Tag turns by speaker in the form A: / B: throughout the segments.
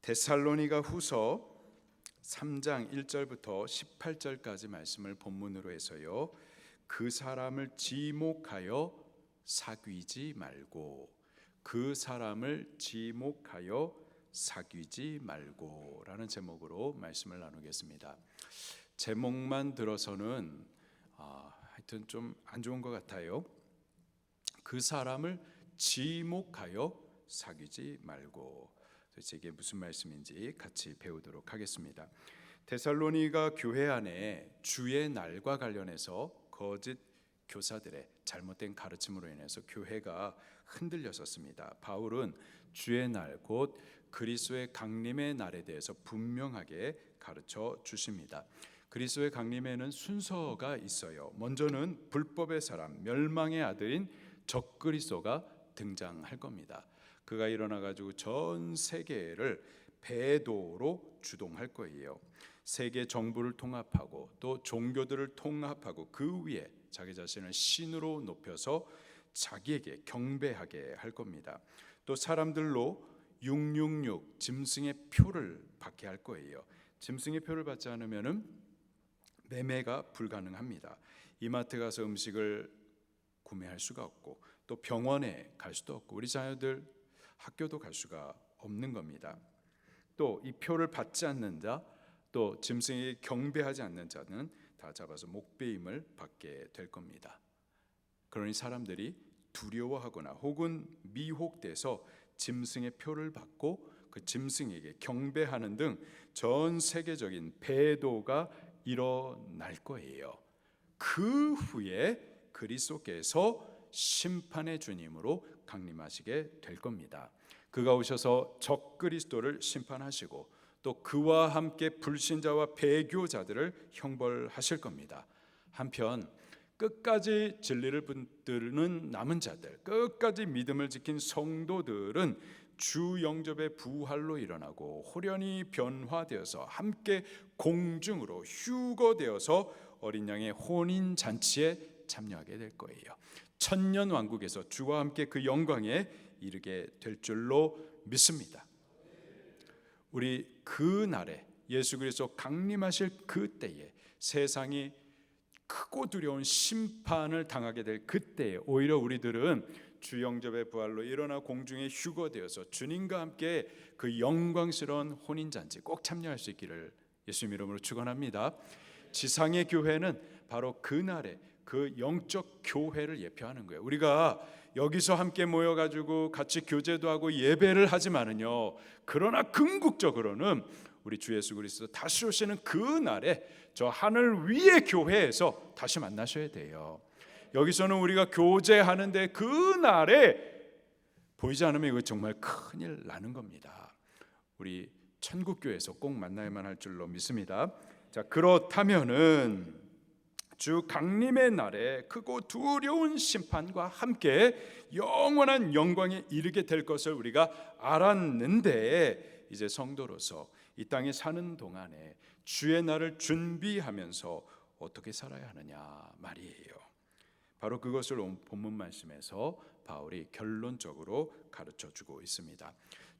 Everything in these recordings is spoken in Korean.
A: 데살로니가 후서 3장 1절부터 18절까지 말씀을 본문으로 해서요, 그 사람을 지목하여 사귀지 말고, 그 사람을 지목하여 사귀지 말고 라는 제목으로 말씀을 나누겠습니다. 제목만 들어서는 하여튼 좀 안 좋은 것 같아요. 그 사람을 지목하여 사귀지 말고, 도대체 이게 무슨 말씀인지 같이 배우도록 하겠습니다. 데살로니가 교회 안에 주의 날과 관련해서 거짓 교사들의 잘못된 가르침으로 인해서 교회가 흔들렸었습니다. 바울은 주의 날, 곧 그리스도의 강림의 날에 대해서 분명하게 가르쳐 주십니다. 그리스도의 강림에는 순서가 있어요. 먼저는 불법의 사람, 멸망의 아들인 적그리스도가 등장할 겁니다. 그가 일어나 가지고 전 세계를 배도로 주동할 거예요. 세계 정부를 통합하고 또 종교들을 통합하고 그 위에 자기 자신을 신으로 높여서 자기에게 경배하게 할 겁니다. 또 사람들로 666 짐승의 표를 받게 할 거예요. 짐승의 표를 받지 않으면은 매매가 불가능합니다. 이마트 가서 음식을 구매할 수가 없고, 또 병원에 갈 수도 없고, 우리 자녀들 학교도 갈 수가 없는 겁니다. 또 이 표를 받지 않는 자, 또 짐승에게 경배하지 않는 자는 다 잡아서 목베임을 받게 될 겁니다. 그러니 사람들이 두려워하거나 혹은 미혹돼서 짐승의 표를 받고 그 짐승에게 경배하는 등 전 세계적인 배도가 일어날 거예요. 그 후에 그리스도께서 심판의 주님으로 강림하시게 될 겁니다. 그가 오셔서 적그리스도를 심판하시고 또 그와 함께 불신자와 배교자들을 형벌하실 겁니다. 한편 끝까지 진리를 붙드는 남은 자들, 끝까지 믿음을 지킨 성도들은 주 영접의 부활로 일어나고 호련히 변화되어서 함께 공중으로 휴거되어서 어린 양의 혼인 잔치에 참여하게 될 거예요. 천년 왕국에서 주와 함께 그 영광에 이르게 될 줄로 믿습니다. 우리 그 날에 예수 그리스도 강림하실 그 때에 세상이 크고 두려운 심판을 당하게 될 그때에 오히려 우리들은 주 영접의 부활로 일어나 공중에 휴거되어서 주님과 함께 그 영광스러운 혼인잔치 꼭 참여할 수 있기를 예수님 이름으로 축원합니다. 지상의 교회는 바로 그날에 그 영적 교회를 예표하는 거예요. 우리가 여기서 함께 모여가지고 같이 교제도 하고 예배를 하지만은요, 그러나 궁극적으로는 우리 주 예수 그리스도 다시 오시는 그 날에 저 하늘 위의 교회에서 다시 만나셔야 돼요. 여기서는 우리가 교제하는데 그 날에 보이지 않으면 이거 정말 큰일 나는 겁니다. 우리 천국교회에서 꼭 만나야만 할 줄로 믿습니다. 자, 그렇다면은 주 강림의 날에 크고 두려운 심판과 함께 영원한 영광에 이르게 될 것을 우리가 알았는데, 이제 성도로서 이 땅에 사는 동안에 주의 날을 준비하면서 어떻게 살아야 하느냐 말이에요. 바로 그것을 본문 말씀에서 바울이 결론적으로 가르쳐주고 있습니다.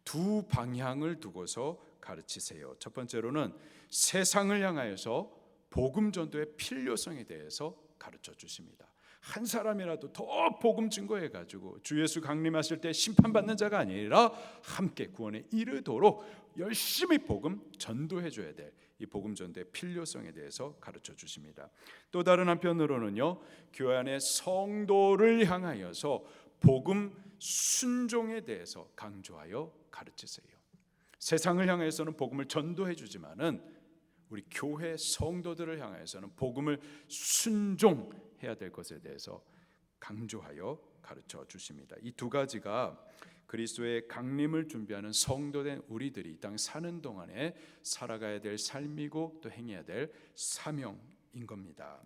A: 두 방향을 두고서 가르치세요. 첫 번째로는 세상을 향하여서 복음 전도의 필요성에 대해서 가르쳐 주십니다. 한 사람이라도 더 복음 증거해 가지고 주 예수 강림하실 때 심판받는 자가 아니라 함께 구원에 이르도록 열심히 복음 전도해 줘야 될 이 복음 전도의 필요성에 대해서 가르쳐 주십니다. 또 다른 한편으로는요, 교회 안의 성도를 향하여서 복음 순종에 대해서 강조하여 가르치세요. 세상을 향해서는 복음을 전도해 주지만은 우리 교회 성도들을 향해서는 복음을 순종해야 될 것에 대해서 강조하여 가르쳐 주십니다. 이 두 가지가 그리스도의 강림을 준비하는 성도된 우리들이 이 땅 사는 동안에 살아가야 될 삶이고 또 행해야 될 사명인 겁니다.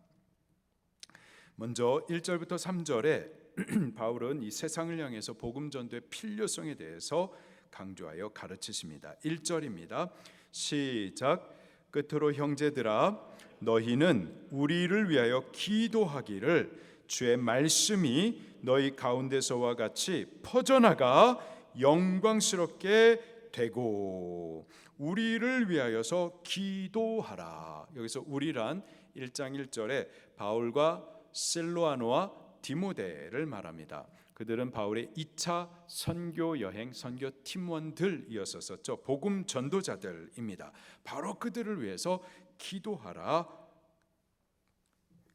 A: 먼저 1절부터 3절에 바울은 이 세상을 향해서 복음 전도의 필요성에 대해서 강조하여 가르치십니다. 1절입니다. 시작. 끝으로 형제들아, 너희는 우리를 위하여 기도하기를 주의 말씀이 너희 가운데서와 같이 퍼져나가 영광스럽게 되고 우리를 위하여서 기도하라. 여기서 우리란 1장 1절에 바울과 실로아노와 디모데를 말합니다. 그들은 바울의 2차 선교 여행 선교 팀원들이었었죠. 복음 전도자들입니다. 바로 그들을 위해서 기도하라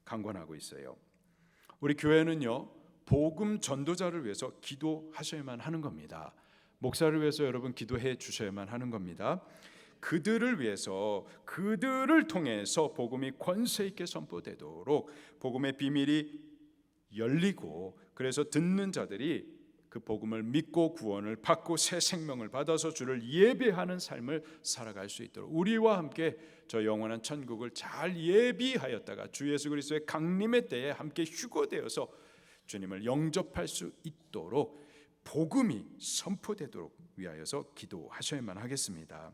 A: 강권하고 있어요. 우리 교회는요, 복음 전도자를 위해서 기도하셔야만 하는 겁니다. 목사를 위해서 여러분 기도해 주셔야만 하는 겁니다. 그들을 위해서, 그들을 통해서 복음이 권세 있게 선포되도록 복음의 비밀이 열리고, 그래서 듣는 자들이 그 복음을 믿고 구원을 받고 새 생명을 받아서 주를 예배하는 삶을 살아갈 수 있도록 우리와 함께 저 영원한 천국을 잘 예비하였다가 주 예수 그리스도의 강림의 때에 함께 휴거되어서 주님을 영접할 수 있도록 복음이 선포되도록 위하여서 기도하셔야만 하겠습니다.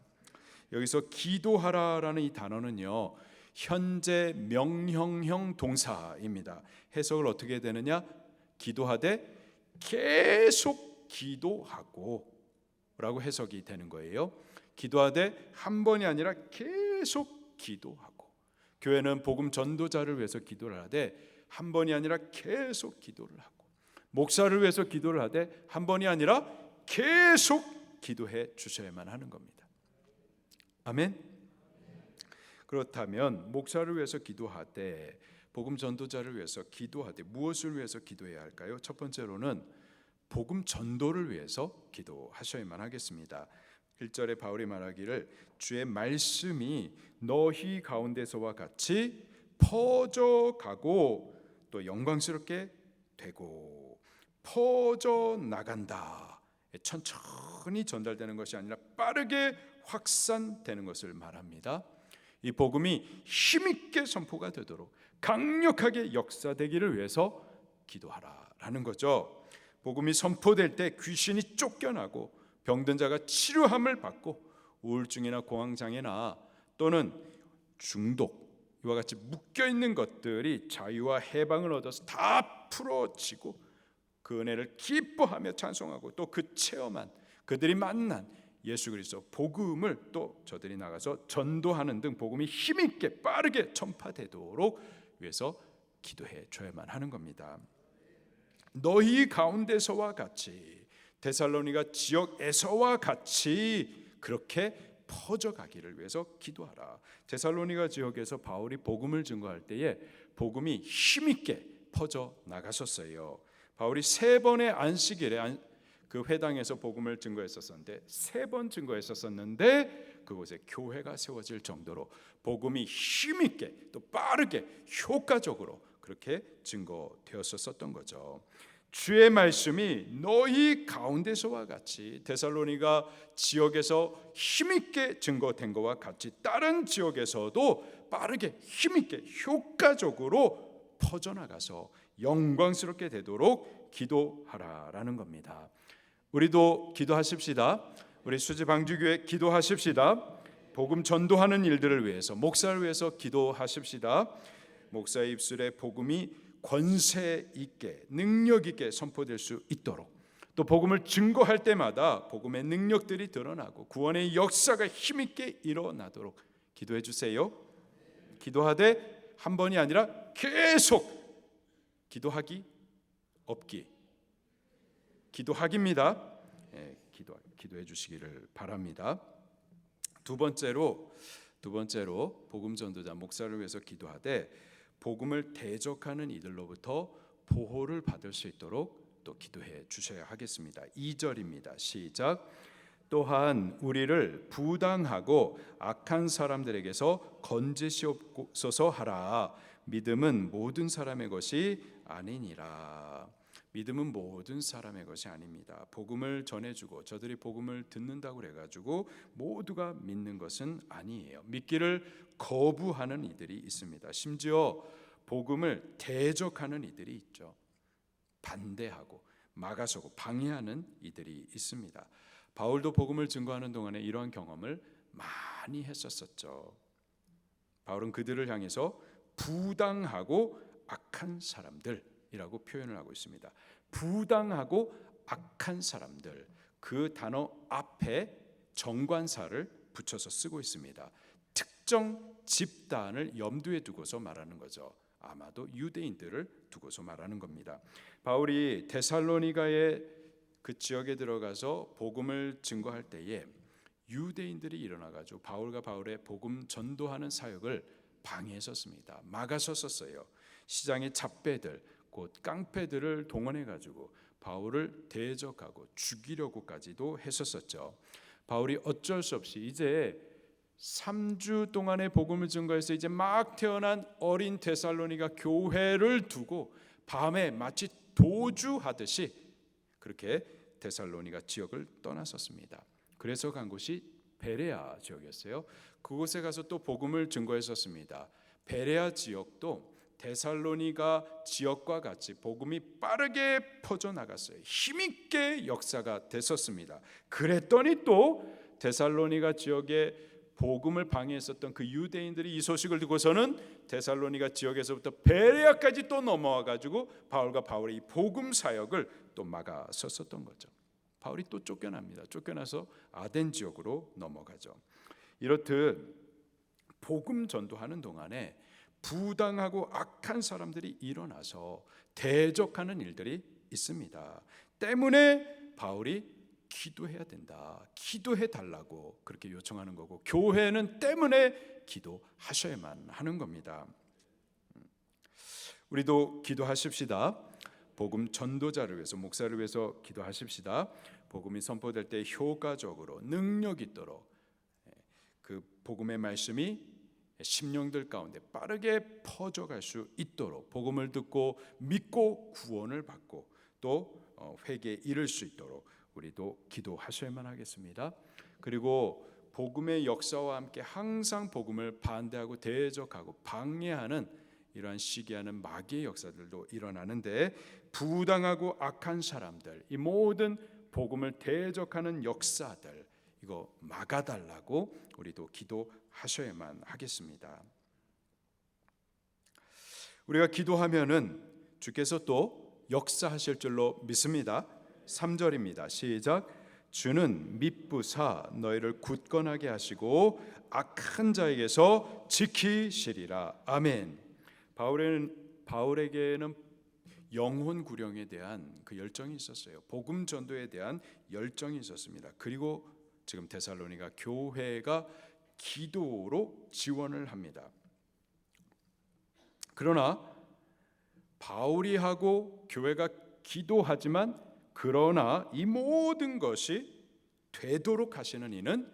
A: 여기서 기도하라라는 이 단어는요, 현재 명형형 동사입니다. 해석을 어떻게 되느냐? 기도하되 계속 기도하고 라고 해석이 되는 거예요. 기도하되 한 번이 아니라 계속 기도하고, 교회는 복음 전도자를 위해서 기도를 하되 한 번이 아니라 계속 기도를 하고, 목사를 위해서 기도를 하되 한 번이 아니라 계속 기도해 주셔야만 하는 겁니다. 아멘. 그렇다면 목사를 위해서 기도하되 복음 전도자를 위해서 기도하되 무엇을 위해서 기도해야 할까요? 첫 번째로는 복음 전도를 위해서 기도하셔야만 하겠습니다. 1절에 바울이 말하기를 주의 말씀이 너희 가운데서와 같이 퍼져가고 또 영광스럽게 되고 퍼져 나간다. 천천히 전달되는 것이 아니라 빠르게 확산되는 것을 말합니다. 이 복음이 힘있게 선포가 되도록 강력하게 역사되기를 위해서 기도하라라는 거죠. 복음이 선포될 때 귀신이 쫓겨나고 병든 자가 치료함을 받고 우울증이나 공황장애나 또는 중독 이와 같이 묶여있는 것들이 자유와 해방을 얻어서 다 풀어지고 그 은혜를 기뻐하며 찬송하고 또 그 체험한 그들이 만난 예수 그리스도 복음을 또 저들이 나가서 전도하는 등 복음이 힘있게 빠르게 전파되도록 위해서 기도해 줘야만 하는 겁니다. 너희 가운데서와 같이 데살로니가 지역에서와 같이 그렇게 퍼져가기를 위해서 기도하라. 데살로니가 지역에서 바울이 복음을 증거할 때에 복음이 힘있게 퍼져 나갔었어요. 바울이 3번의 안식일에 그 회당에서 복음을 증거했었는데 3번 증거했었는데 그곳에 교회가 세워질 정도로 복음이 힘있게 또 빠르게 효과적으로 그렇게 증거되었었던 거죠. 주의 말씀이 너희 가운데서와 같이 데살로니가 지역에서 힘있게 증거된 것과 같이 다른 지역에서도 빠르게 힘있게 효과적으로 퍼져나가서 영광스럽게 되도록 기도하라라는 겁니다. 우리도 기도하십시다. 우리 수지방주교회 기도하십시다. 복음 전도하는 일들을 위해서, 목사를 위해서 기도하십시다. 목사의 입술에 복음이 권세 있게 능력 있게 선포될 수 있도록, 또 복음을 증거할 때마다 복음의 능력들이 드러나고 구원의 역사가 힘있게 일어나도록 기도해 주세요. 기도하되 한 번이 아니라 계속 기도하기 없기, 기도하기입니다. 기도해 주시기를 바랍니다. 두 번째로 복음 전도자 목사를 위해서 기도하되 복음을 대적하는 이들로부터 보호를 받을 수 있도록 또 기도해 주셔야 하겠습니다. 2절입니다. 시작. 또한 우리를 부당하고 악한 사람들에게서 건지시옵소서 하라. 믿음은 모든 사람의 것이 아니니라. 믿음은 모든 사람의 것이 아닙니다. 복음을 전해주고 저들이 복음을 듣는다고 그래가지고 모두가 믿는 것은 아니에요. 믿기를 거부하는 이들이 있습니다. 심지어 복음을 대적하는 이들이 있죠. 반대하고 막아서고 방해하는 이들이 있습니다. 바울도 복음을 증거하는 동안에 이러한 경험을 많이 했었죠. 바울은 그들을 향해서 부당하고 악한 사람들이라고 표현을 하고 있습니다. 부당하고 악한 사람들, 그 단어 앞에 정관사를 붙여서 쓰고 있습니다. 특정 집단을 염두에 두고서 말하는 거죠. 아마도 유대인들을 두고서 말하는 겁니다. 바울이 데살로니가의 그 지역에 들어가서 복음을 증거할 때에 유대인들이 일어나가지고 바울과 바울의 복음 전도하는 사역을 방해했었습니다. 막아섰었어요. 시장의 잡배들, 곧 깡패들을 동원해가지고 바울을 대적하고 죽이려고까지도 했었었죠. 바울이 어쩔 수 없이 이제 3주 동안의 복음을 증거해서 이제 막 태어난 어린 데살로니가 교회를 두고 밤에 마치 도주하듯이 그렇게 데살로니가 지역을 떠났었습니다. 그래서 간 곳이 베레아 지역이었어요. 그곳에 가서 또 복음을 증거했었습니다. 베레아 지역도 데살로니가 지역과 같이 복음이 빠르게 퍼져나갔어요. 힘있게 역사가 됐었습니다. 그랬더니 또 데살로니가 지역에 복음을 방해했었던 그 유대인들이 이 소식을 듣고서는 데살로니가 지역에서부터 베레아까지 또 넘어와 가지고 바울과 바울의 이 복음 사역을 또 막아섰었던 거죠. 바울이 또 쫓겨납니다. 쫓겨나서 아덴 지역으로 넘어가죠. 이렇듯 복음 전도하는 동안에 부당하고 악한 사람들이 일어나서 대적하는 일들이 있습니다. 때문에 바울이 기도해야 된다. 기도해 달라고 그렇게 요청하는 거고 교회는 때문에 기도하셔야만 하는 겁니다. 우리도 기도하십시다. 복음 전도자를 위해서, 목사를 위해서 기도하십시다. 복음이 선포될 때 효과적으로 능력 있도록 그 복음의 말씀이 심령들 가운데 빠르게 퍼져갈 수 있도록 복음을 듣고 믿고 구원을 받고 또 회개에 이를 수 있도록 우리도 기도하셔야만 하겠습니다. 그리고 복음의 역사와 함께 항상 복음을 반대하고 대적하고 방해하는 이러한 시기하는 마귀의 역사들도 일어나는데 부당하고 악한 사람들, 이 모든 복음을 대적하는 역사들 이거 막아달라고 우리도 기도하셔야만 하겠습니다. 우리가 기도하면은 주께서 또 역사하실 줄로 믿습니다. 3절입니다. 시작. 주는 미쁘사 너희를 굳건하게 하시고 악한 자에게서 지키시리라. 아멘. 바울에게는 영혼 구령에 대한 그 열정이 있었어요. 복음 전도에 대한 열정이 있었습니다. 그리고 지금 데살로니가 교회가 기도로 지원을 합니다. 그러나 바울이 하고 교회가 기도하지만 그러나 이 모든 것이 되도록 하시는 이는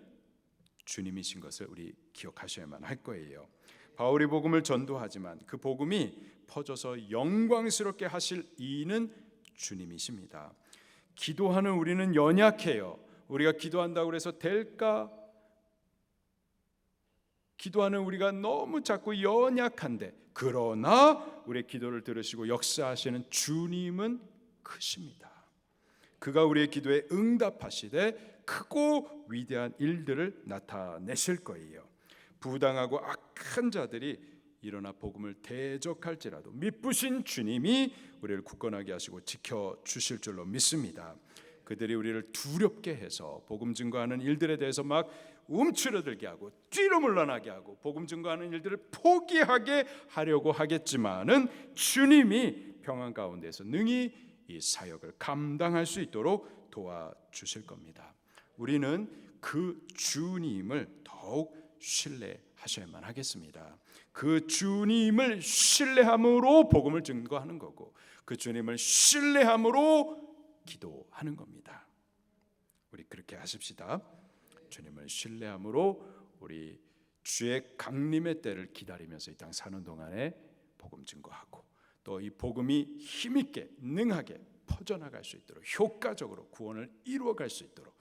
A: 주님이신 것을 우리 기억하셔야만 할 거예요. 바울이 복음을 전도하지만 그 복음이 퍼져서 영광스럽게 하실 이는 주님이십니다. 기도하는 우리는 연약해요. 우리가 기도한다고 해서 될까? 기도하는 우리가 너무 자꾸 연약한데 그러나 우리의 기도를 들으시고 역사하시는 주님은 크십니다. 그가 우리의 기도에 응답하시되 크고 위대한 일들을 나타내실 거예요. 부당하고 악한 자들이 일어나 복음을 대적할지라도 미쁘신 주님이 우리를 굳건하게 하시고 지켜주실 줄로 믿습니다. 그들이 우리를 두렵게 해서 복음 증거하는 일들에 대해서 막 움츠러들게 하고 뒤로 물러나게 하고 복음 증거하는 일들을 포기하게 하려고 하겠지만은 주님이 평안 가운데서 능히 이 사역을 감당할 수 있도록 도와주실 겁니다. 우리는 그 주님을 더욱 신뢰하셔야만 하겠습니다. 그 주님을 신뢰함으로 복음을 증거하는 거고 그 주님을 신뢰함으로 기도하는 겁니다. 우리 그렇게 하십시다. 주님을 신뢰함으로 우리 주의 강림의 때를 기다리면서 이 땅 사는 동안에 복음 증거하고 또 이 복음이 힘있게 능하게 퍼져나갈 수 있도록 효과적으로 구원을 이루어갈 수 있도록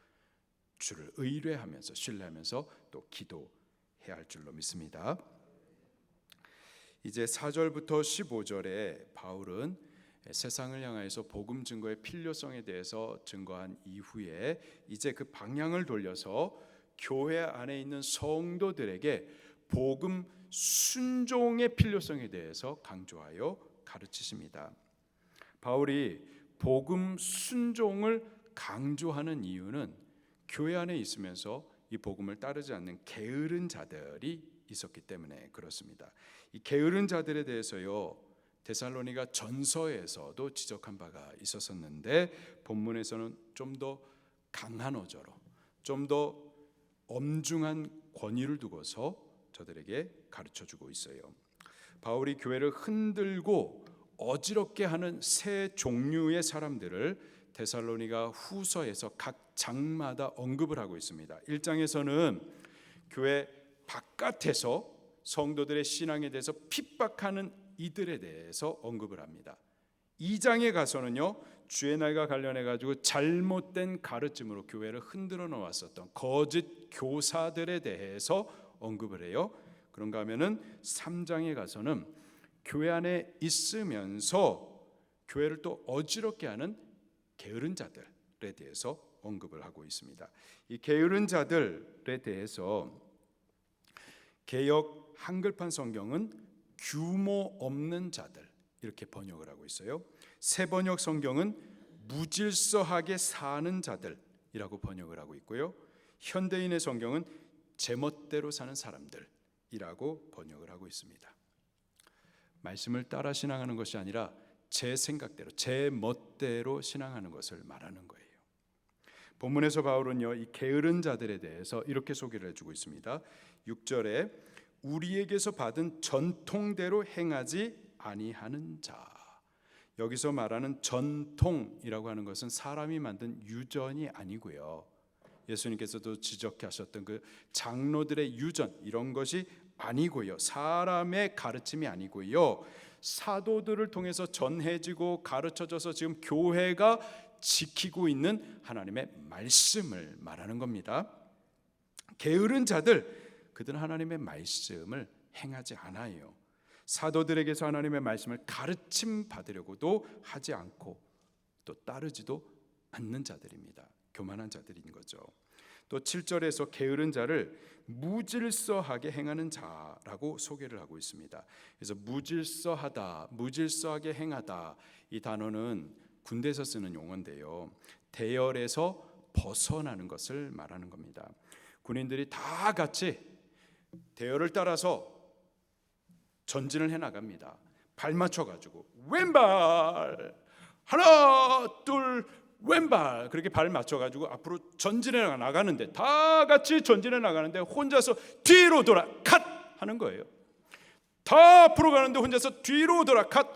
A: 주를 의뢰하면서 신뢰하면서 또 기도해야 할 줄로 믿습니다. 이제 4절부터 15절에 바울은 세상을 향하여서 복음 증거의 필요성에 대해서 증거한 이후에 이제 그 방향을 돌려서 교회 안에 있는 성도들에게 복음 순종의 필요성에 대해서 강조하여 가르치십니다. 바울이 복음 순종을 강조하는 이유는 교회 안에 있으면서 이 복음을 따르지 않는 게으른 자들이 있었기 때문에 그렇습니다. 이 게으른 자들에 대해서요, 데살로니가 전서에서도 지적한 바가 있었었는데 본문에서는 좀 더 강한 어조로, 좀 더 엄중한 권위를 두고서 저들에게 가르쳐주고 있어요. 바울이 교회를 흔들고 어지럽게 하는 세 종류의 사람들을 데살로니가 후서에서 각 장마다 언급을 하고 있습니다. 1장에서는 교회 바깥에서 성도들의 신앙에 대해서 핍박하는 이들에 대해서 언급을 합니다. 2장에 가서는요, 주의 날과 관련해 가지고 잘못된 가르침으로 교회를 흔들어 놓았었던 거짓 교사들에 대해서 언급을 해요. 그런가 하면은 3장에 가서는 교회 안에 있으면서 교회를 또 어지럽게 하는 게으른 자들에 대해서 언급을 하고 있습니다. 이 게으른 자들에 대해서 개역 한글판 성경은 규모 없는 자들 이렇게 번역을 하고 있어요. 새번역 성경은 무질서하게 사는 자들이라고 번역을 하고 있고요. 현대인의 성경은 제멋대로 사는 사람들이라고 번역을 하고 있습니다. 말씀을 따라 신앙하는 것이 아니라 제 생각대로, 제 멋대로 신앙하는 것을 말하는 거예요. 본문에서 바울은요, 이 게으른 자들에 대해서 이렇게 소개를 해주고 있습니다. 6절에 우리에게서 받은 전통대로 행하지 아니하는 자. 여기서 말하는 전통이라고 하는 것은 사람이 만든 유전이 아니고요, 예수님께서도 지적하셨던 그 장로들의 유전 이런 것이 아니고요, 사람의 가르침이 아니고요, 사도들을 통해서 전해지고 가르쳐져서 지금 교회가 지키고 있는 하나님의 말씀을 말하는 겁니다. 게으른 자들, 그들은 하나님의 말씀을 행하지 않아요. 사도들에게서 하나님의 말씀을 가르침 받으려고도 하지 않고 또 따르지도 않는 자들입니다. 교만한 자들인 거죠. 또 7절에서 게으른 자를 무질서하게 행하는 자라고 소개를 하고 있습니다. 그래서 무질서하다, 무질서하게 행하다, 이 단어는 군대에서 쓰는 용어인데요, 대열에서 벗어나는 것을 말하는 겁니다. 군인들이 다 같이 대열을 따라서 전진을 해나갑니다. 발 맞춰가지고 왼발 하나 둘 왼발, 그렇게 발 맞춰가지고 앞으로 전진해 나가는데, 다 같이 전진해 나가는데 혼자서 뒤로 돌아 컷 하는 거예요. 다 앞으로 가는데 혼자서 뒤로 돌아 컷.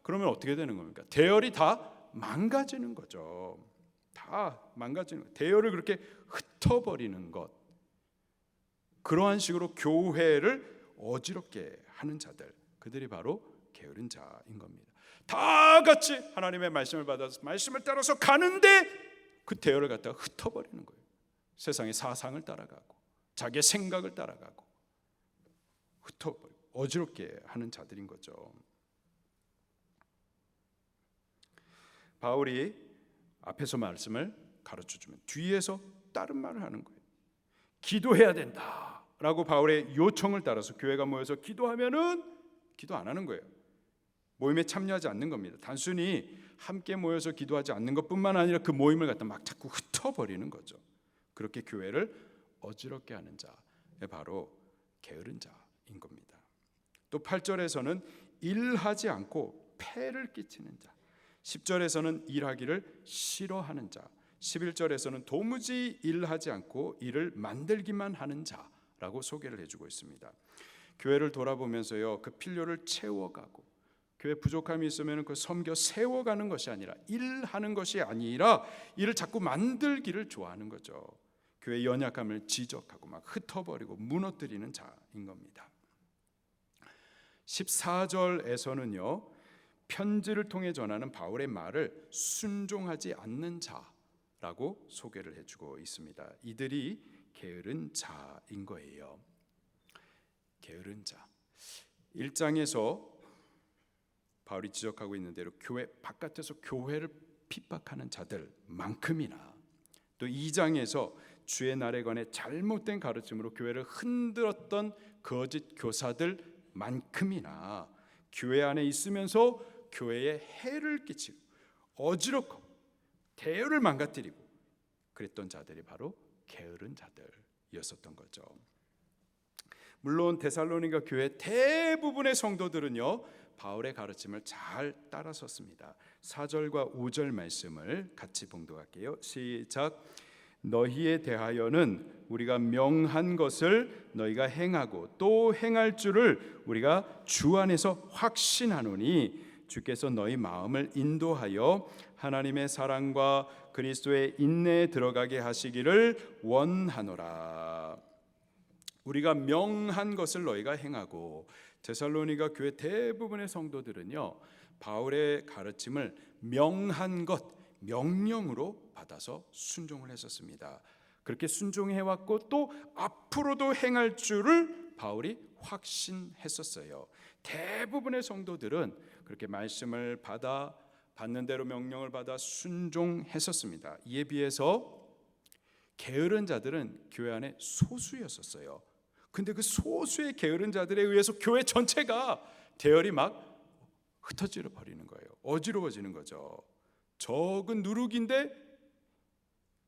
A: 그러면 어떻게 되는 겁니까? 대열이 다 망가지는 거죠. 다 망가지는 거예요. 대열을 그렇게 흩어버리는 것, 그러한 식으로 교회를 어지럽게 하는 자들, 그들이 바로 게으른 자인 겁니다. 다 같이 하나님의 말씀을 받아서 말씀을 따라서 가는데 그 대열을 갖다가 흩어버리는 거예요. 세상의 사상을 따라가고 자기의 생각을 따라가고 흩어버리고 어지럽게 하는 자들인 거죠. 바울이 앞에서 말씀을 가르쳐주면 뒤에서 다른 말을 하는 거예요. 기도해야 된다라고 바울의 요청을 따라서 교회가 모여서 기도하면은 기도 안 하는 거예요. 모임에 참여하지 않는 겁니다. 단순히 함께 모여서 기도하지 않는 것뿐만 아니라 그 모임을 갖다 막 자꾸 흩어버리는 거죠. 그렇게 교회를 어지럽게 하는 자, 바로 게으른 자인 겁니다. 또 8절에서는 일하지 않고 폐를 끼치는 자, 10절에서는 일하기를 싫어하는 자, 11절에서는 도무지 일하지 않고 일을 만들기만 하는 자라고 소개를 해주고 있습니다. 교회를 돌아보면서요, 그 필요를 채워가고 교회 부족함이 있으면 그 섬겨 세워가는 것이 아니라, 일하는 것이 아니라 일을 자꾸 만들기를 좋아하는 거죠. 교회의 연약함을 지적하고 막 흩어버리고 무너뜨리는 자인 겁니다. 14절에서는요, 편지를 통해 전하는 바울의 말을 순종하지 않는 자라고 소개를 해주고 있습니다. 이들이 게으른 자인 거예요. 게으른 자. 1장에서 바울이 지적하고 있는 대로 교회 바깥에서 교회를 핍박하는 자들만큼이나, 또 2장에서 주의 날에 관해 잘못된 가르침으로 교회를 흔들었던 거짓 교사들만큼이나 교회 안에 있으면서 교회에 해를 끼치고 어지럽고 대열을 망가뜨리고 그랬던 자들이 바로 게으른 자들이었었던 거죠. 물론 데살로니가 교회 대부분의 성도들은요 바울의 가르침을 잘 따라섰습니다. 4절과 5절 말씀을 같이 봉독할게요. 시작. 너희에 대하여는 우리가 명한 것을 너희가 행하고 또 행할 줄을 우리가 주 안에서 확신하노니 주께서 너희 마음을 인도하여 하나님의 사랑과 그리스도의 인내에 들어가게 하시기를 원하노라. 우리가 명한 것을 너희가 행하고, 데살로니가 교회 대부분의 성도들은요 바울의 가르침을 명한 것, 명령으로 받아서 순종을 했었습니다. 그렇게 순종해왔고 또 앞으로도 행할 줄을 바울이 확신했었어요. 대부분의 성도들은 그렇게 말씀을 받는 대로 명령을 받아 순종했었습니다. 이에 비해서 게으른 자들은 교회 안에 소수였었어요. 근데 그 소수의 게으른 자들에 의해서 교회 전체가 대열이 막 흩어져 버리는 거예요. 어지러워지는 거죠. 적은 누룩인데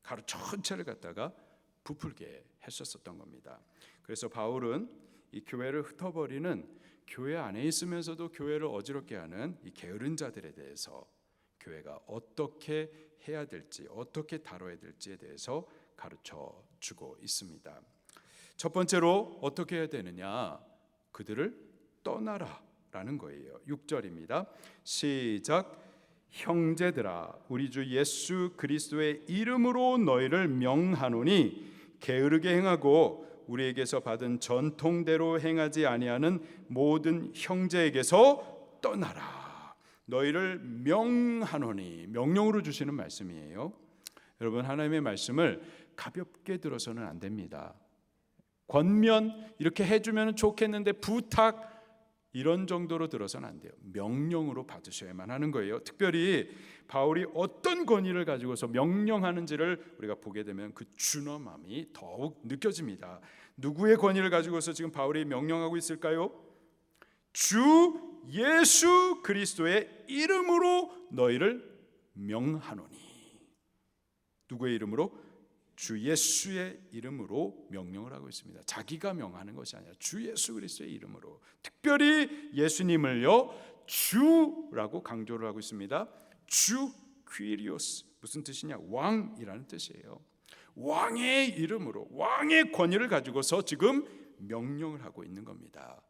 A: 가루 전체를 갖다가 부풀게 했었던 겁니다. 그래서 바울은 이 교회를 흩어버리는, 교회 안에 있으면서도 교회를 어지럽게 하는 이 게으른 자들에 대해서 교회가 어떻게 해야 될지, 어떻게 다뤄야 될지에 대해서 가르쳐 주고 있습니다. 첫 번째로 어떻게 해야 되느냐? 그들을 떠나라 라는 거예요. 6절입니다. 시작. 형제들아, 우리 주 예수 그리스도의 이름으로 너희를 명하노니 게으르게 행하고 우리에게서 받은 전통대로 행하지 아니하는 모든 형제에게서 떠나라. 너희를 명하노니, 명령으로 주시는 말씀이에요. 여러분, 하나님의 말씀을 가볍게 들어서는 안 됩니다. 권면, 이렇게 해주면 좋겠는데, 부탁, 이런 정도로 들어서는 안 돼요. 명령으로 받으셔야만 하는 거예요. 특별히 바울이 어떤 권위를 가지고서 명령하는지를 우리가 보게 되면 그 준엄함이 더욱 느껴집니다. 누구의 권위를 가지고서 지금 바울이 명령하고 있을까요? 주 예수 그리스도의 이름으로 너희를 명하노니. 누구의 이름으로? 주 예수의 이름으로 명령을 하고 있습니다. 자기가 명하는 것이 아니라 주 예수 그리스도의 이름으로, 특별히 예수님을요 주라고 강조를 하고 있습니다. 주 퀴리오스, 무슨 뜻이냐? 왕이라는 뜻이에요. 왕의 이름으로, 왕의 권위를 가지고서 지금 명령을 하고 있는 겁니다.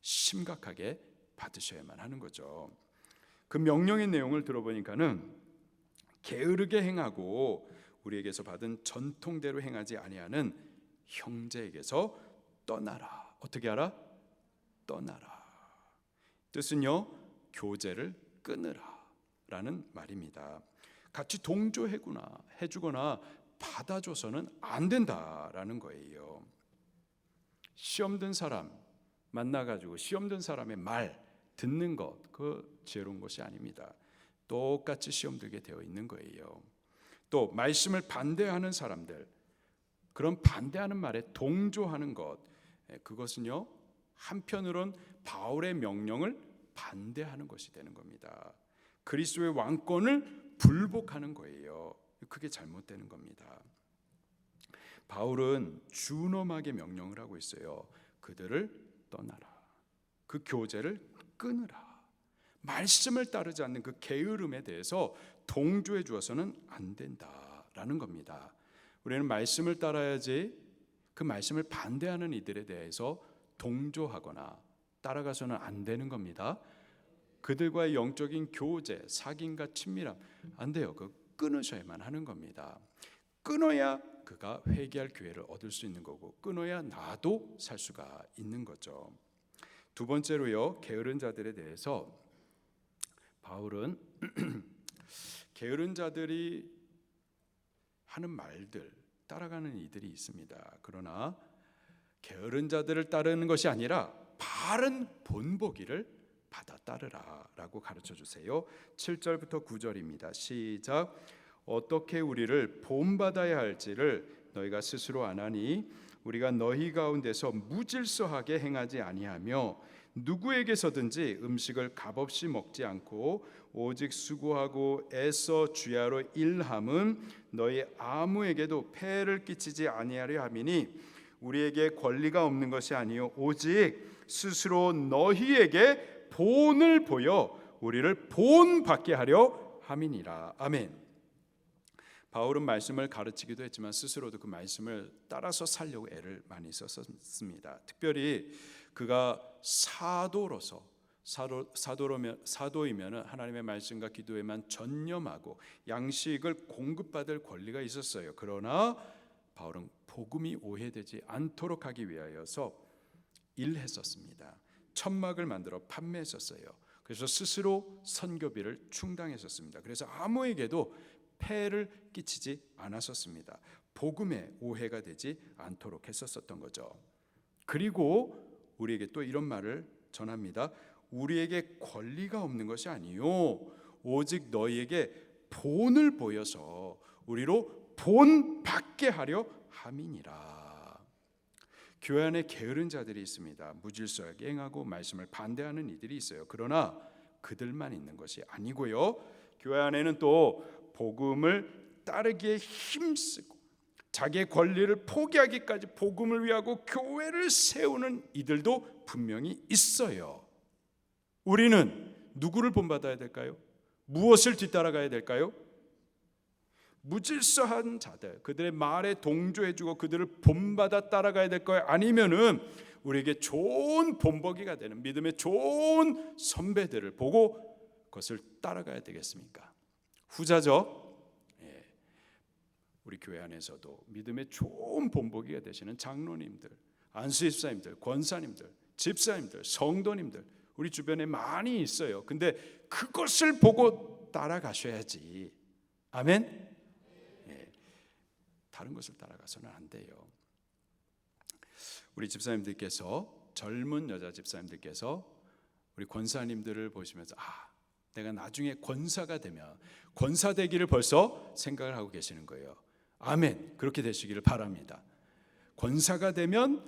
A: 심각하게 받으셔야만 하는 거죠. 그 명령의 내용을 들어보니까는 게으르게 행하고 우리에게서 받은 전통대로 행하지 아니하는 형제에게서 떠나라. 어떻게 하라? 떠나라. 뜻은요, 교제를 끊으라 라는 말입니다. 같이 동조해주거나 받아줘서는 안 된다라는 거예요. 시험 든 사람 만나가지고 시험 든 사람의 말 듣는 것, 그 지혜로운 것이 아닙니다. 똑같이 시험 들게 되어 있는 거예요. 또 말씀을 반대하는 사람들, 그런 반대하는 말에 동조하는 것, 그것은요 한편으론 바울의 명령을 반대하는 것이 되는 겁니다. 그리스도의 왕권을 불복하는 거예요. 그게 잘못되는 겁니다. 바울은 준엄하게 명령을 하고 있어요. 그들을 떠나라. 그 교제를 끊으라. 말씀을 따르지 않는 그 게으름에 대해서 동조해 주어서는 안 된다라는 겁니다. 우리는 말씀을 따라야지 그 말씀을 반대하는 이들에 대해서 동조하거나 따라가서는 안 되는 겁니다. 그들과의 영적인 교제, 사귐과 친밀함 안 돼요. 그 끊으셔야만 하는 겁니다. 끊어야 그가 회개할 기회를 얻을 수 있는 거고, 끊어야 나도 살 수가 있는 거죠. 두 번째로요, 게으른 자들에 대해서 바울은 게으른 자들이 하는 말들 따라가는 이들이 있습니다. 그러나 게으른 자들을 따르는 것이 아니라 바른 본보기를 받아 따르라 라고 가르쳐 주세요. 7절부터 9절입니다. 시작. 어떻게 우리를 본받아야 할지를 너희가 스스로 아나니 우리가 너희 가운데서 무질서하게 행하지 아니하며 누구에게서든지 음식을 값없이 먹지 않고 오직 수고하고 애써 주야로 일함은 너희 아무에게도 폐를 끼치지 아니하려 함이니 우리에게 권리가 없는 것이 아니요 오직 스스로 너희에게 본을 보여 우리를 본받게 하려 함이니라. 아멘. 바울은 말씀을 가르치기도 했지만 스스로도 그 말씀을 따라서 살려고 애를 많이 썼습니다. 특별히 그가 사도이면 하나님의 말씀과 기도에만 전념하고 양식을 공급받을 권리가 있었어요. 그러나 바울은 복음이 오해되지 않도록 하기 위하여서 일했었습니다. 천막을 만들어 판매했었어요. 그래서 스스로 선교비를 충당했었습니다. 그래서 아무에게도 폐를 끼치지 않았었습니다. 복음에 오해가 되지 않도록 했었던 거죠. 그리고 우리에게 또 이런 말을 전합니다. 우리에게 권리가 없는 것이 아니요 오직 너희에게 본을 보여서 우리로 본받게 하려 함이니라. 교회 안에 게으른 자들이 있습니다. 무질서하게 행하고 말씀을 반대하는 이들이 있어요. 그러나 그들만 있는 것이 아니고요. 교회 안에는 또 복음을 따르기에 힘쓰고 자기의 권리를 포기하기까지 복음을 위하고 교회를 세우는 이들도 분명히 있어요. 우리는 누구를 본받아야 될까요? 무엇을 뒤따라가야 될까요? 무질서한 자들, 그들의 말에 동조해주고 그들을 본받아 따라가야 될까요? 아니면은 우리에게 좋은 본보기가 되는 믿음의 좋은 선배들을 보고 그것을 따라가야 되겠습니까? 후자죠. 우리 교회 안에서도 믿음의 좋은 본보기가 되시는 장로님들, 안수집사님들, 권사님들, 집사님들, 성도님들 우리 주변에 많이 있어요. 근데 그것을 보고 따라가셔야지. 아멘. 다른 것을 따라가서는 안 돼요. 우리 집사님들께서 젊은 여자 집사님들께서 우리 권사님들을 보시면서 내가 나중에 권사가 되면 권사 되기를 벌써 생각을 하고 계시는 거예요. 아멘. 그렇게 되시기를 바랍니다. 권사가 되면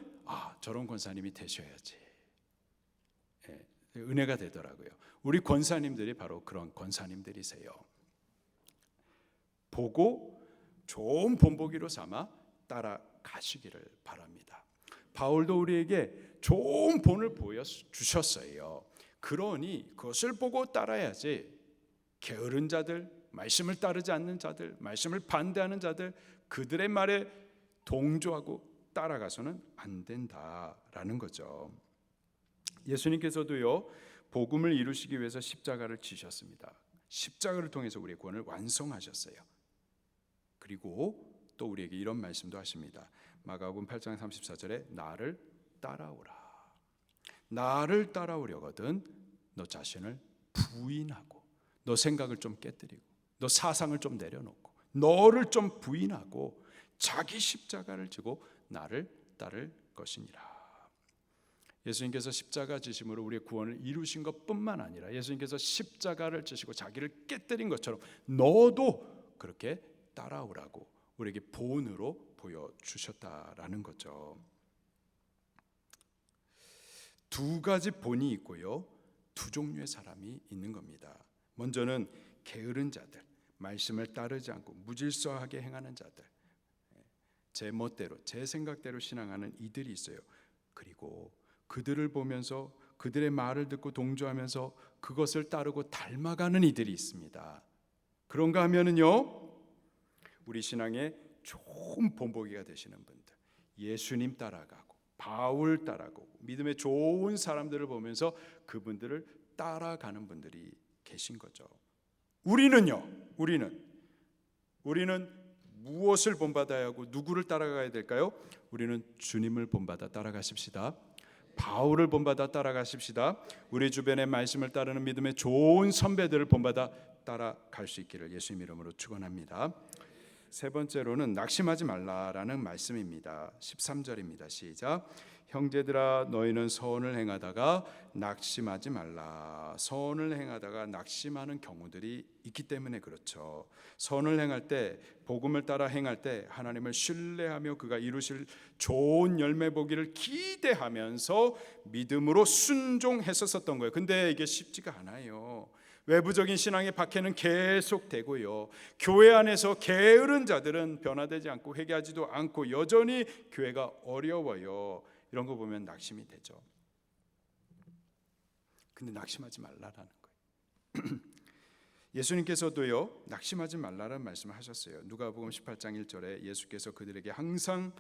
A: 저런 권사님이 되셔야지. 은혜가 되더라고요. 우리 권사님들이 바로 그런 권사님들이세요. 보고 좋은 본보기로 삼아 따라가시기를 바랍니다. 바울도 우리에게 좋은 본을 보여주셨어요. 그러니 그것을 보고 따라야지. 게으른 자들, 말씀을 따르지 않는 자들, 말씀을 반대하는 자들, 그들의 말에 동조하고 따라가서는 안 된다라는 거죠. 예수님께서도요, 복음을 이루시기 위해서 십자가를 지셨습니다. 십자가를 통해서 우리의 구원을 완성하셨어요. 그리고 또 우리에게 이런 말씀도 하십니다. 마가복음 8장 34절에 나를 따라오라. 나를 따라오려거든 너 자신을 부인하고 너 생각을 좀 깨뜨리고 너 사상을 좀 내려놓고 너를 좀 부인하고 자기 십자가를 지고 나를 따를 것이니라. 예수님께서 십자가 지심으로 우리의 구원을 이루신 것뿐만 아니라 예수님께서 십자가를 지시고 자기를 깨뜨린 것처럼 너도 그렇게 따라오라고 우리에게 본으로 보여주셨다라는 거죠. 두 가지 본이 있고요, 두 종류의 사람이 있는 겁니다. 먼저는 게으른 자들, 말씀을 따르지 않고 무질서하게 행하는 자들, 제 멋대로 제 생각대로 신앙하는 이들이 있어요. 그리고 그들을 보면서 그들의 말을 듣고 동조하면서 그것을 따르고 닮아가는 이들이 있습니다. 그런가 하면은요, 우리 신앙의 좋은 본보기가 되시는 분들, 예수님 따라가고 바울 따라가고 믿음의 좋은 사람들을 보면서 그분들을 따라가는 분들이 계신 거죠. 우리는요, 우리는 무엇을 본받아야 하고 누구를 따라가야 될까요? 우리는 주님을 본받아 따라가십시다. 바울을 본받아 따라가십시다. 우리 주변의 말씀을 따르는 믿음의 좋은 선배들을 본받아 따라갈 수 있기를 예수님 이름으로 축원합니다. 세 번째로는 낙심하지 말라라는 말씀입니다. 13절입니다. 시작. 형제들아 너희는 선을 행하다가 낙심하지 말라. 선을 행하다가 낙심하는 경우들이 있기 때문에 그렇죠. 선을 행할 때, 복음을 따라 행할 때 하나님을 신뢰하며 그가 이루실 좋은 열매 보기를 기대하면서 믿음으로 순종했었던 거예요. 근데 이게 쉽지가 않아요. 외부적인 신앙의 박해는 계속되고요. 교회 안에서 게으른 자들은 변화되지 않고 회개하지도 않고 여전히 교회가 어려워요. 이런 거 보면 낙심이 되죠. 근데 낙심하지 말라라는 거예요. 예수님께서도요, 낙심하지 말라라는 말씀을 하셨어요. 누가복음 18장 1절에 예수께서 그들에게 항상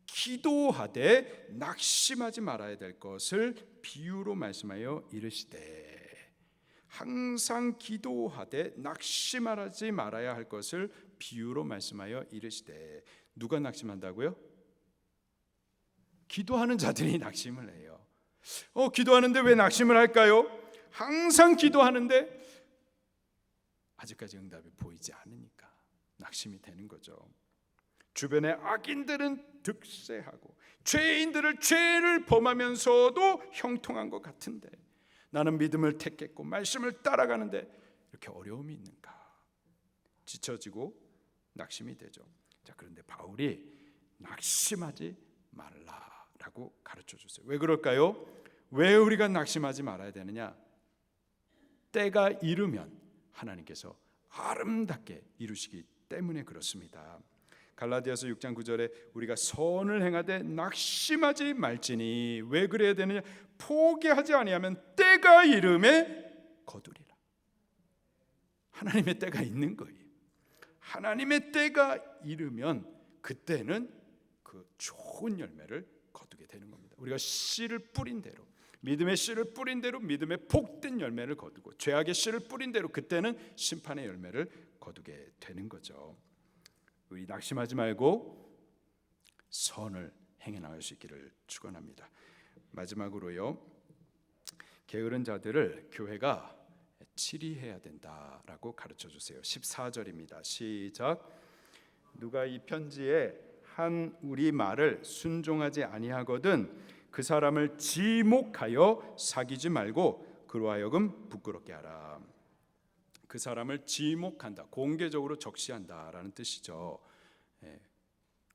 A: 기도하되 낙심하지 말아야 될 것을 비유로 말씀하여 이르시되, 항상 기도하되 낙심하지 말아야 할 것을 비유로 말씀하여 이르시되. 누가 낙심한다고요? 기도하는 자들이 낙심을 해요. 기도하는데 왜 낙심을 할까요? 항상 기도하는데 아직까지 응답이 보이지 않으니까 낙심이 되는 거죠. 주변의 악인들은 득세하고 죄인들을 죄를 범하면서도 형통한 것 같은데 나는 믿음을 택했고 말씀을 따라가는데 이렇게 어려움이 있는가? 지쳐지고 낙심이 되죠. 자, 그런데 바울이 낙심하지 말라라고 가르쳐 주세요. 왜 그럴까요? 왜 우리가 낙심하지 말아야 되느냐? 때가 이르면 하나님께서 아름답게 이루시기 때문에 그렇습니다. 갈라디아서 6장 9절에 우리가 선을 행하되 낙심하지 말지니. 왜 그래야 되느냐? 포기하지 아니하면 때가 이름에 거두리라. 하나님의 때가 있는 거예요. 하나님의 때가 이르면 그때는 그 좋은 열매를 거두게 되는 겁니다. 우리가 씨를 뿌린 대로, 믿음의 씨를 뿌린 대로 믿음의 복된 열매를 거두고, 죄악의 씨를 뿌린 대로 그때는 심판의 열매를 거두게 되는 거죠. 우리 낙심하지 말고 선을 행해 나갈 수 있기를 축원합니다. 마지막으로요, 게으른 자들을 교회가 치리해야 된다라고 가르쳐 주세요. 14절입니다. 시작. 누가 이 편지에 한 우리 말을 순종하지 아니하거든 그 사람을 지목하여 사귀지 말고 그로 하여금 부끄럽게 하라. 그 사람을 지목한다, 공개적으로 적시한다라는 뜻이죠.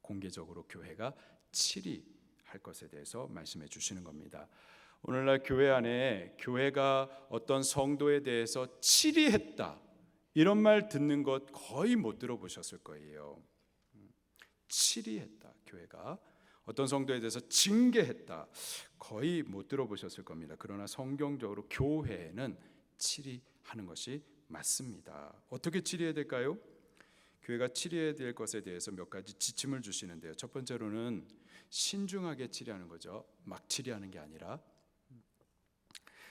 A: 공개적으로 교회가 치리할 것에 대해서 말씀해 주시는 겁니다. 오늘날 교회 안에 교회가 어떤 성도에 대해서 치리했다 이런 말 듣는 것 거의 못 들어보셨을 거예요. 치리했다, 교회가 어떤 성도에 대해서 징계했다 거의 못 들어보셨을 겁니다. 그러나 성경적으로 교회는 치리하는 것이 맞습니다. 어떻게 치리해야 될까요? 교회가 치리해야 될 것에 대해서 몇 가지 지침을 주시는데요. 첫 번째로는 신중하게 치리하는 거죠. 막 치리하는 게 아니라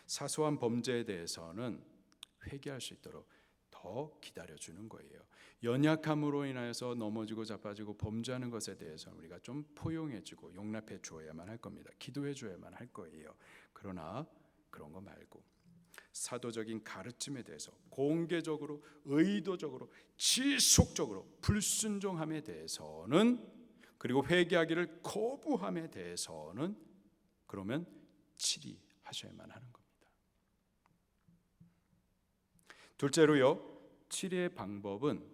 A: 사소한 범죄에 대해서는 회개할 수 있도록 더 기다려주는 거예요. 연약함으로 인하여서 넘어지고 자빠지고 범죄하는 것에 대해서는 우리가 좀 포용해주고 용납해 주어야만 할 겁니다. 기도해 줘야만 할 거예요. 그러나 그런 거 말고 사도적인 가르침에 대해서 공개적으로 의도적으로 지속적으로 불순종함에 대해서는, 그리고 회개하기를 거부함에 대해서는 그러면 치리하셔야만 하는 겁니다. 둘째로요, 치리의 방법은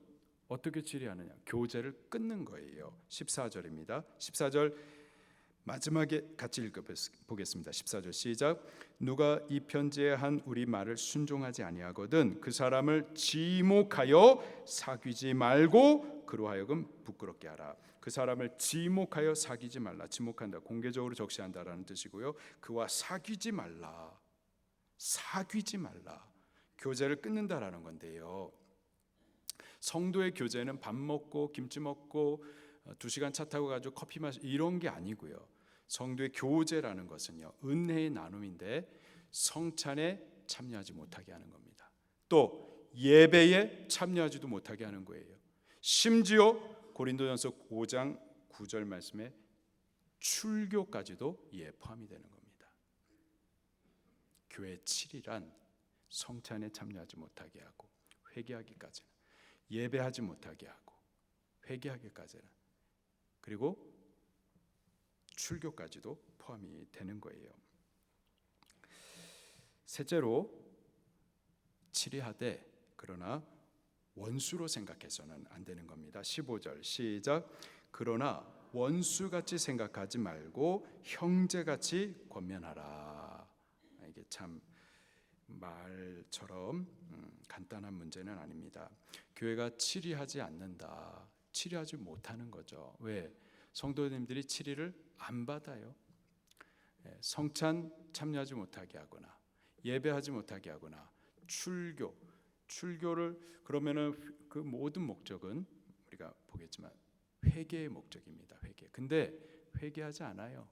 A: 어떻게 치리하느냐? 교제를 끊는 거예요. 14절입니다. 14절 마지막에 같이 읽어보겠습니다. 14절 시작. 누가 이 편지에 한 우리 말을 순종하지 아니하거든 그 사람을 지목하여 사귀지 말고 그로 하여금 부끄럽게 하라. 그 사람을 지목하여 사귀지 말라. 지목한다, 공개적으로 적시한다라는 뜻이고요. 그와 사귀지 말라. 사귀지 말라. 교제를 끊는다라는 건데요. 성도의 교제는 밥 먹고 김치 먹고 2시간 차 타고 가지고 커피 마시고 이런 게 아니고요. 성도의 교제라는 것은요, 은혜의 나눔인데 성찬에 참여하지 못하게 하는 겁니다. 또 예배에 참여하지도 못하게 하는 거예요. 심지어 고린도전서 5장 9절 말씀에 출교까지도 포함이 되는 겁니다. 교회 7일란 성찬에 참여하지 못하게 하고 회개하기까지는, 예배하지 못하게 하고 회개하기까지는, 그리고 출교까지도 포함이 되는 거예요. 셋째로 치리하되 그러나 원수로 생각해서는 안 되는 겁니다. 15절 시작. 그러나 원수같이 생각하지 말고 형제같이 권면하라. 이게 참 말처럼 간단한 문제는 아닙니다. 교회가 치리하지 않는다. 치리하지 못하는 거죠. 왜? 성도님들이 치리를 안 받아요. 성찬 참여하지 못하게 하거나 예배하지 못하게 하거나 출교를 그러면은 그 모든 목적은 우리가 보겠지만 회개의 목적입니다. 회개. 근데 회개하지 않아요.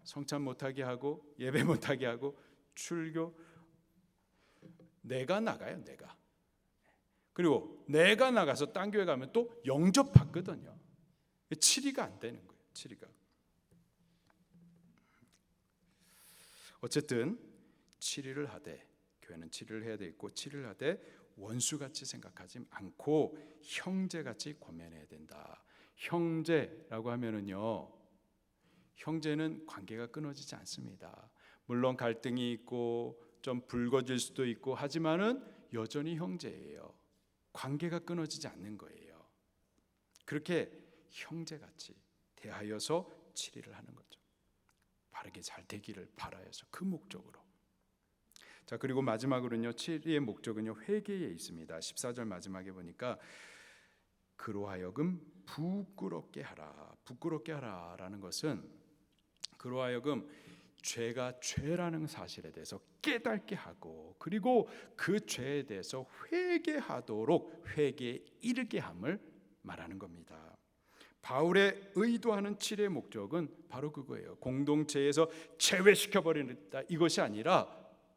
A: 성찬 못하게 하고 예배 못하게 하고 출교 내가 나가요. 내가. 그리고 내가 나가서 딴 교회 가면 또 영접받거든요. 치리가 안 되는 거예요. 치리가. 어쨌든 치리를 하되 교회는 치리를 해야 되겠고 치리를 하되 원수같이 생각하지 않고 형제같이 권면해야 된다. 형제라고 하면은요. 형제는 관계가 끊어지지 않습니다. 물론 갈등이 있고 좀 붉어질 수도 있고 하지만은 여전히 형제예요. 관계가 끊어지지 않는 거예요. 그렇게 형제같이 대하여서 치리를 하는 거죠. 바르게 잘 되기를 바라여서 그 목적으로. 자, 그리고 마지막으로는요. 치리의 목적은요. 회개에 있습니다. 14절 마지막에 보니까 그로 하여금 부끄럽게 하라. 부끄럽게 하라라는 것은 그로 하여금 죄가 죄라는 사실에 대해서 깨닫게 하고 그리고 그 죄에 대해서 회개하도록 회개에 이르게 함을 말하는 겁니다. 바울의 의도하는 치료의 목적은 바로 그거예요. 공동체에서 제외시켜버린다 이것이 아니라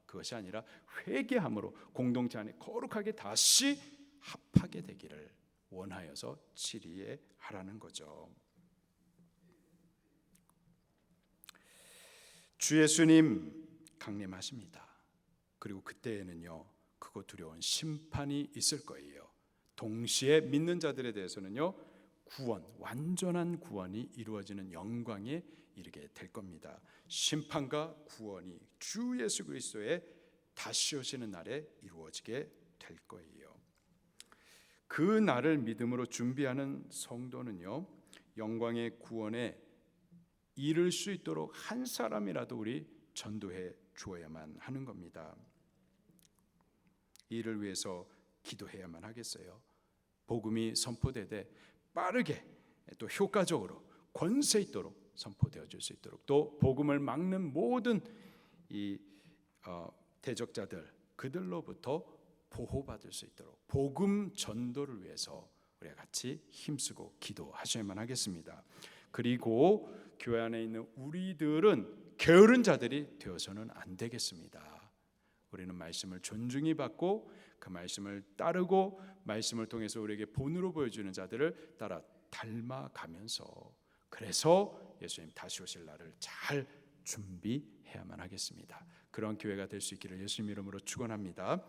A: 그것이 아니라 회개함으로 공동체 안에 거룩하게 다시 합하게 되기를 원하여서 치리에 하라는 거죠. 주 예수님 강림하십니다. 그리고 그때에는요 크고 두려운 심판이 있을 거예요. 동시에 믿는 자들에 대해서는요 구원, 완전한 구원이 이루어지는 영광에 이르게 될 겁니다. 심판과 구원이 주 예수 그리스도의 다시 오시는 날에 이루어지게 될 거예요. 그 날을 믿음으로 준비하는 성도는요 영광의 구원에 이룰 수 있도록 한 사람이라도 우리 전도해 주어야만 하는 겁니다. 이를 위해서 기도해야만 하겠어요. 복음이 선포되되 빠르게 또 효과적으로 권세 있도록 선포되어 줄 수 있도록 또 복음을 막는 모든 이 대적자들 그들로부터 보호받을 수 있도록 복음 전도를 위해서 우리가 같이 힘쓰고 기도하셔야만 하겠습니다. 그리고 교회 안에 있는 우리들은 게으른 자들이 되어서는 안 되겠습니다. 우리는 말씀을 존중히 받고 그 말씀을 따르고 말씀을 통해서 우리에게 본으로 보여주는 자들을 따라 닮아가면서 그래서 예수님 다시 오실 날을 잘 준비해야만 하겠습니다. 그런 교회가 될 수 있기를 예수님 이름으로 축원합니다.